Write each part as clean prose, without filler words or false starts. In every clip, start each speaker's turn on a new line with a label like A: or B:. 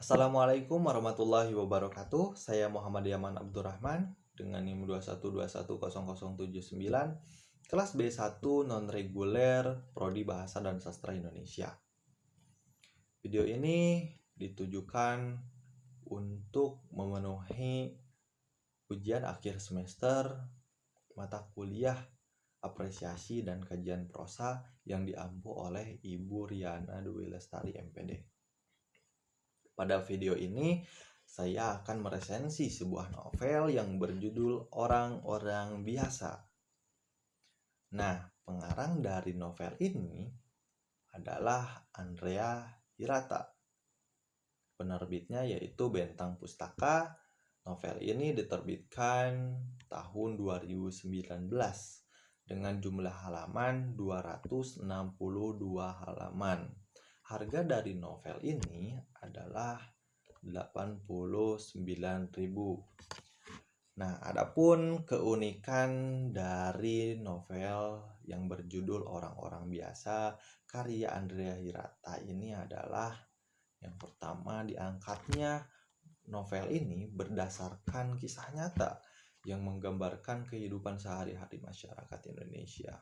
A: Assalamualaikum warahmatullahi wabarakatuh. Saya Muhammad Yaman Abdurrahman dengan NIM 2121079, kelas B1 non-reguler, Prodi Bahasa dan Sastra Indonesia. Video ini ditujukan untuk memenuhi ujian akhir semester mata kuliah apresiasi dan kajian prosa yang diampu oleh Ibu Riana Dwi Lestari MPD. Pada video ini, saya akan meresensi sebuah novel yang berjudul Orang-Orang Biasa. Nah, pengarang dari novel ini adalah Andrea Hirata. Penerbitnya yaitu Bentang Pustaka. Novel ini diterbitkan tahun 2019 dengan jumlah halaman 262 halaman. Harga dari novel ini adalah 89.000. Nah, adapun keunikan dari novel yang berjudul Orang-Orang Biasa karya Andrea Hirata ini adalah yang pertama, diangkatnya novel ini berdasarkan kisah nyata yang menggambarkan kehidupan sehari-hari masyarakat Indonesia.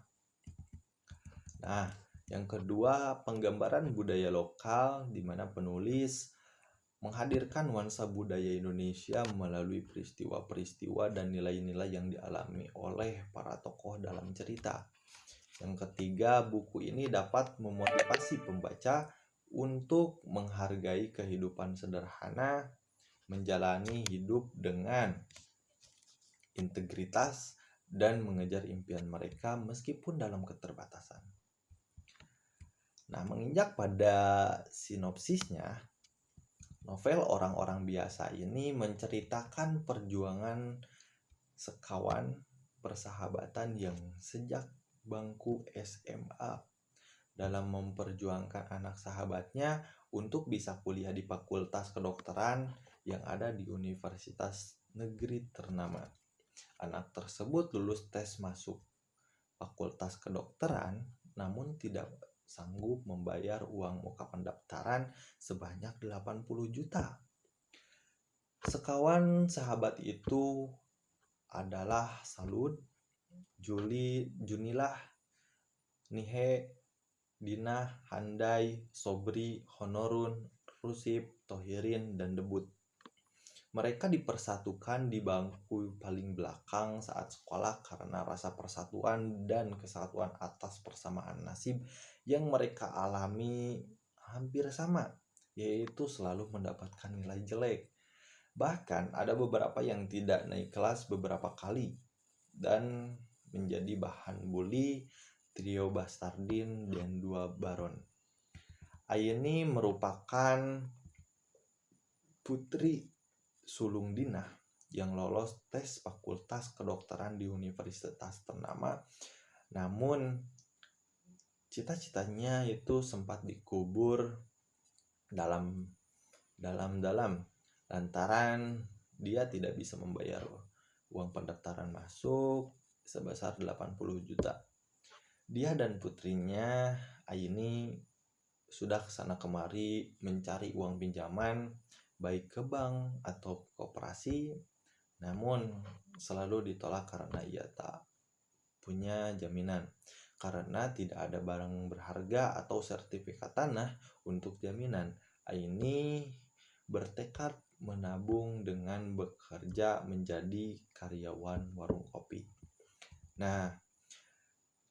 A: Nah, yang kedua, penggambaran budaya lokal di mana penulis menghadirkan nuansa budaya Indonesia melalui peristiwa-peristiwa dan nilai-nilai yang dialami oleh para tokoh dalam cerita. Yang ketiga, buku ini dapat memotivasi pembaca untuk menghargai kehidupan sederhana, menjalani hidup dengan integritas, dan mengejar impian mereka meskipun dalam keterbatasan. Nah, menginjak pada sinopsisnya, novel Orang-Orang Biasa ini menceritakan perjuangan sekawan persahabatan yang sejak bangku SMA dalam memperjuangkan anak sahabatnya untuk bisa kuliah di Fakultas Kedokteran yang ada di Universitas Negeri ternama. Anak tersebut lulus tes masuk Fakultas Kedokteran namun tidak sanggup membayar uang muka pendaftaran sebanyak 80 juta. Sekawan sahabat itu adalah Salud, Junilah, Nihe, Dina, Handai, Sobri, Honorun, Rusip, Tohirin, dan Debut. Mereka dipersatukan di bangku paling belakang saat sekolah karena rasa persatuan dan kesatuan atas persamaan nasib yang mereka alami hampir sama, yaitu selalu mendapatkan nilai jelek. Bahkan ada beberapa yang tidak naik kelas beberapa kali dan menjadi bahan bully trio Bastardin dan dua Baron. Aini merupakan putri sulung Dina yang lolos tes Fakultas Kedokteran di universitas ternama. Namun cita-citanya itu sempat dikubur dalam lantaran dia tidak bisa membayar uang pendaftaran masuk sebesar 80 juta. Dia dan putrinya Aini sudah kesana kemari mencari uang pinjaman baik ke bank atau koperasi, namun selalu ditolak karena ia tak punya jaminan. Karena tidak ada barang berharga atau sertifikat tanah untuk jaminan, Aini bertekad menabung dengan bekerja menjadi karyawan warung kopi. Nah,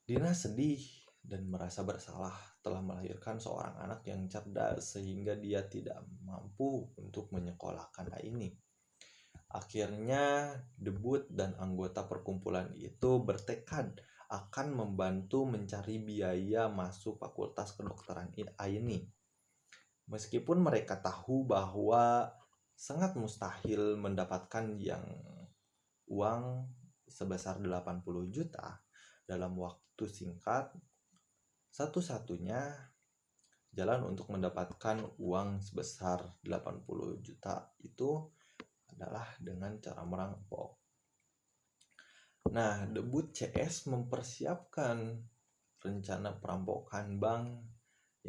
A: Dina sedih dan merasa bersalah telah melahirkan seorang anak yang cerdas sehingga dia tidak mampu untuk menyekolahkan Aini. Akhirnya Debut dan anggota perkumpulan itu bertekad akan membantu mencari biaya masuk Fakultas Kedokteran Aini. Meskipun mereka tahu bahwa sangat mustahil mendapatkan yang uang sebesar 80 juta dalam waktu singkat, satu-satunya jalan untuk mendapatkan uang sebesar 80 juta itu adalah dengan cara merampok. Nah, Debut CS mempersiapkan rencana perampokan bank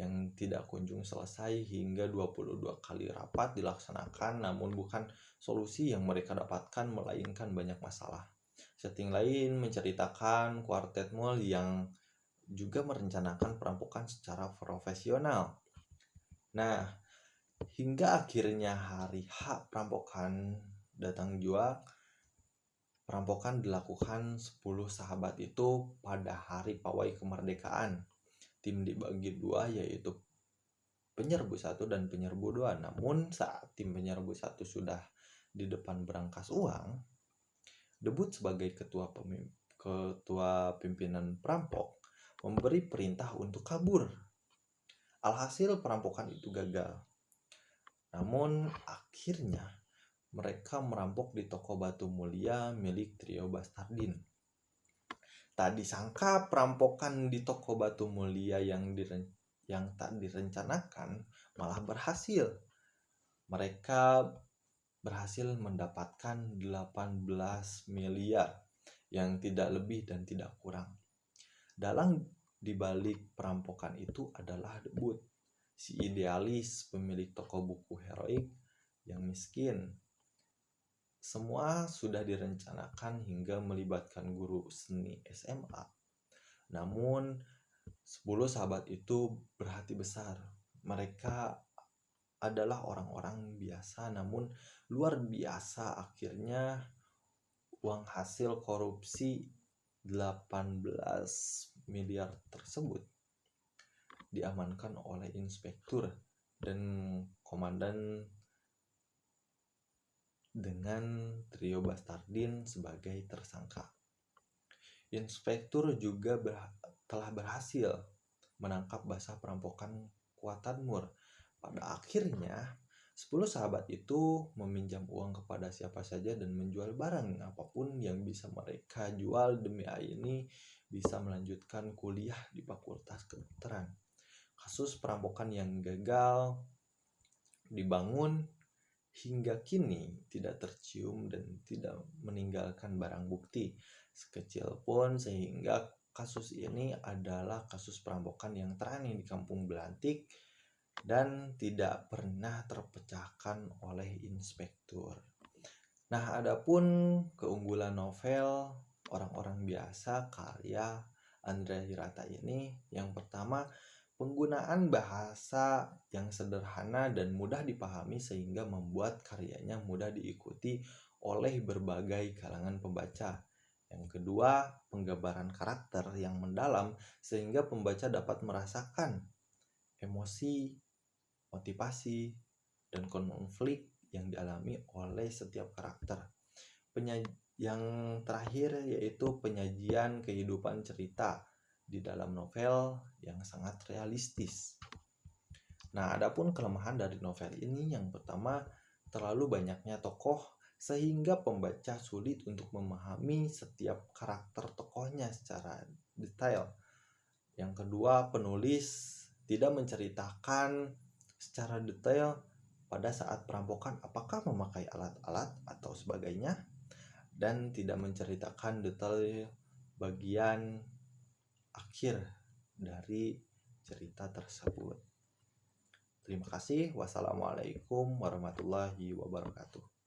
A: yang tidak kunjung selesai hingga 22 kali rapat dilaksanakan, namun bukan solusi yang mereka dapatkan melainkan banyak masalah. Setting lain menceritakan kuartet mul yang juga merencanakan perampokan secara profesional. Nah, hingga akhirnya hari H perampokan datang jua, perampokan dilakukan 10 sahabat itu pada hari pawai kemerdekaan. Tim dibagi dua, yaitu penyerbu 1 dan penyerbu 2. Namun saat tim penyerbu 1 sudah di depan berangkas uang, debut sebagai ketua pimpinan perampok memberi perintah untuk kabur. Alhasil perampokan itu gagal. Namun akhirnya mereka merampok di toko batu mulia milik trio Bastardin. Tak disangka perampokan di toko batu mulia yang tak direncanakan malah berhasil. Mereka berhasil mendapatkan 18 miliar yang tidak lebih dan tidak kurang. Dalang dibalik perampokan itu adalah debut, si idealis pemilik toko buku heroik yang miskin. Semua sudah direncanakan hingga melibatkan guru seni SMA. Namun 10 sahabat itu berhati besar. Mereka adalah orang-orang biasa namun luar biasa. Akhirnya uang hasil korupsi 18 miliar tersebut diamankan oleh inspektur dan komandan dengan trio Bastardin sebagai tersangka. Inspektur juga telah berhasil menangkap basah perampokan Kuatan Mur. Pada akhirnya 10 sahabat itu meminjam uang kepada siapa saja dan menjual barang apapun yang bisa mereka jual demi ini bisa melanjutkan kuliah di Fakultas Kedokteran. Kasus perampokan yang gagal dibangun hingga kini tidak tercium dan tidak meninggalkan barang bukti sekecil pun, sehingga kasus ini adalah kasus perampokan yang terani di Kampung Belantik dan tidak pernah terpecahkan oleh inspektur. Nah, adapun keunggulan novel Orang-Orang Biasa karya Andrea Hirata ini, yang pertama, penggunaan bahasa yang sederhana dan mudah dipahami sehingga membuat karyanya mudah diikuti oleh berbagai kalangan pembaca. Yang kedua, penggambaran karakter yang mendalam sehingga pembaca dapat merasakan emosi, motivasi, dan konflik yang dialami oleh setiap karakter. Yang terakhir yaitu penyajian kehidupan cerita di dalam novel yang sangat realistis. Nah, adapun kelemahan dari novel ini, yang pertama, terlalu banyaknya tokoh sehingga pembaca sulit untuk memahami setiap karakter tokohnya secara detail. Yang kedua, penulis tidak menceritakan secara detail pada saat perampokan apakah memakai alat-alat atau sebagainya, dan tidak menceritakan detail bagian akhir dari cerita tersebut. Terima kasih. Wassalamualaikum warahmatullahi wabarakatuh.